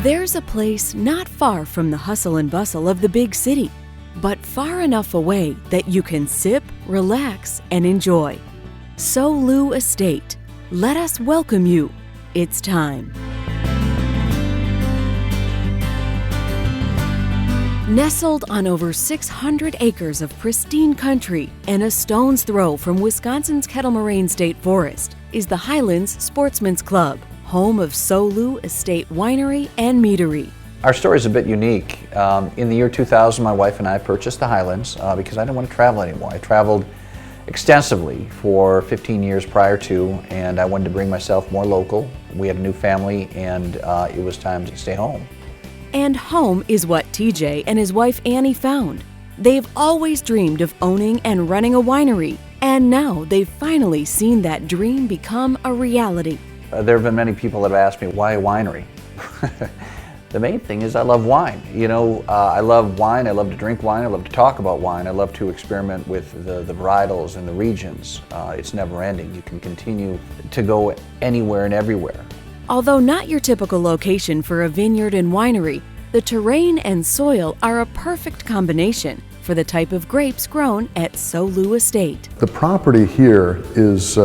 There's a place not far from the hustle and bustle of the big city, but far enough away that you can sip, relax, and enjoy. SoLu Estate. Let us welcome you. It's time. Nestled on over 600 acres of pristine country and a stone's throw from Wisconsin's Kettle Moraine State Forest is the Highlands Sportsman's Club, home of SoLu Estate Winery and Meadery. Our story is a bit unique. In the year 2000, my wife and I purchased the Highlands because I didn't want to travel anymore. I traveled extensively for 15 years prior to, and I wanted to bring myself more local. We had a new family, and it was time to stay home. And home is what TJ and his wife Annie found. They've always dreamed of owning and running a winery, and now they've finally seen that dream become a reality. There have been many people that have asked me, why a winery? The main thing is I love wine. You know, I love wine, I love to drink wine, I love to talk about wine, I love to experiment with the varietals and the regions. It's never ending. You can continue to go anywhere and everywhere. Although not your typical location for a vineyard and winery, the terrain and soil are a perfect combination for the type of grapes grown at SoLu Estate. The property here is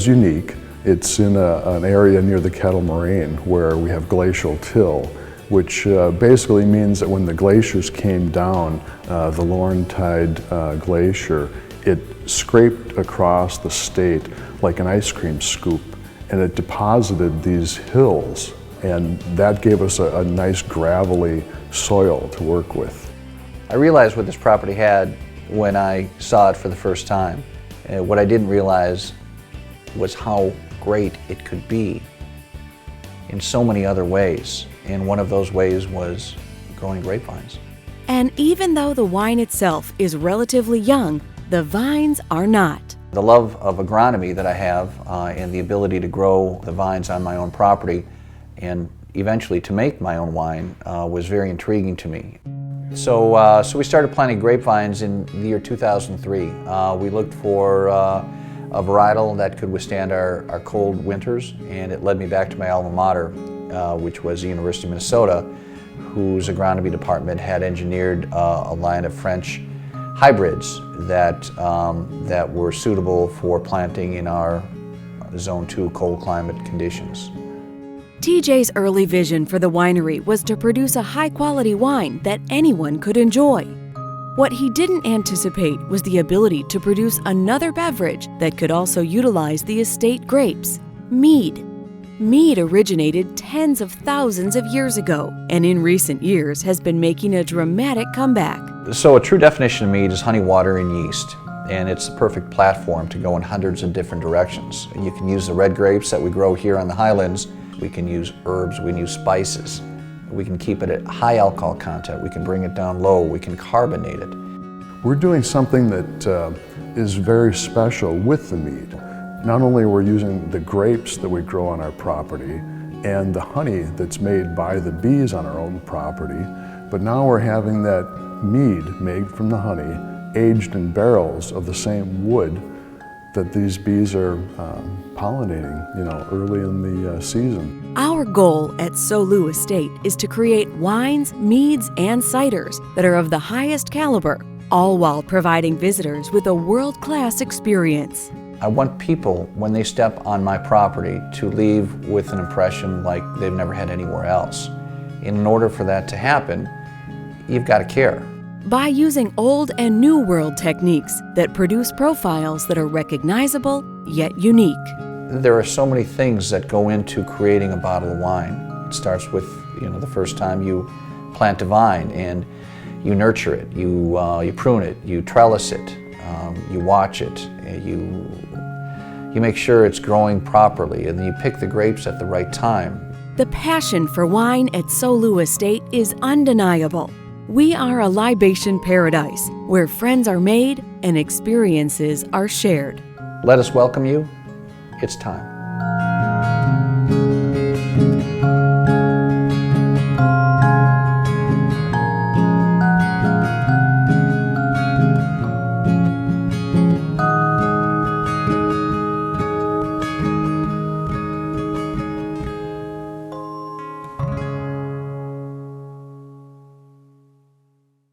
unique. It's in an area near the Kettle Moraine where we have glacial till, which basically means that when the glaciers came down, the Laurentide Glacier, it scraped across the state like an ice cream scoop, and it deposited these hills, and that gave us a nice gravelly soil to work with. I realized what this property had when I saw it for the first time. What I didn't realize was how great it could be in so many other ways, and one of those ways was growing grapevines. And even though the wine itself is relatively young, the vines are not. The love of agronomy that I have and the ability to grow the vines on my own property and eventually to make my own wine was very intriguing to me. So we started planting grapevines in the year 2003. We looked for a varietal that could withstand our cold winters, and it led me back to my alma mater, which was the University of Minnesota, whose agronomy department had engineered a line of French hybrids that were suitable for planting in our Zone 2 cold climate conditions. TJ's early vision for the winery was to produce a high-quality wine that anyone could enjoy. What he didn't anticipate was the ability to produce another beverage that could also utilize the estate grapes, mead. Mead originated tens of thousands of years ago, and in recent years has been making a dramatic comeback. So a true definition of mead is honey, water, and yeast, and it's the perfect platform to go in hundreds of different directions. You can use the red grapes that we grow here on the Highlands. We can use herbs, we can use spices. We can keep it at high alcohol content, we can bring it down low, we can carbonate it. We're doing something that is very special with the mead. Not only are we using the grapes that we grow on our property and the honey that's made by the bees on our own property, but now we're having that mead made from the honey, aged in barrels of the same wood that these bees are pollinating, early in the season. Our goal at SoLu Estate is to create wines, meads, and ciders that are of the highest caliber, all while providing visitors with a world-class experience. I want people, when they step on my property, to leave with an impression like they've never had anywhere else. In order for that to happen, you've got to care. By using old and new world techniques that produce profiles that are recognizable yet unique. There are so many things that go into creating a bottle of wine. It starts with, the first time you plant a vine and you nurture it, you prune it, you trellis it, you watch it, you make sure it's growing properly, and then you pick the grapes at the right time. The passion for wine at SoLu Estate is undeniable. We are a libation paradise where friends are made and experiences are shared. Let us welcome you. It's time.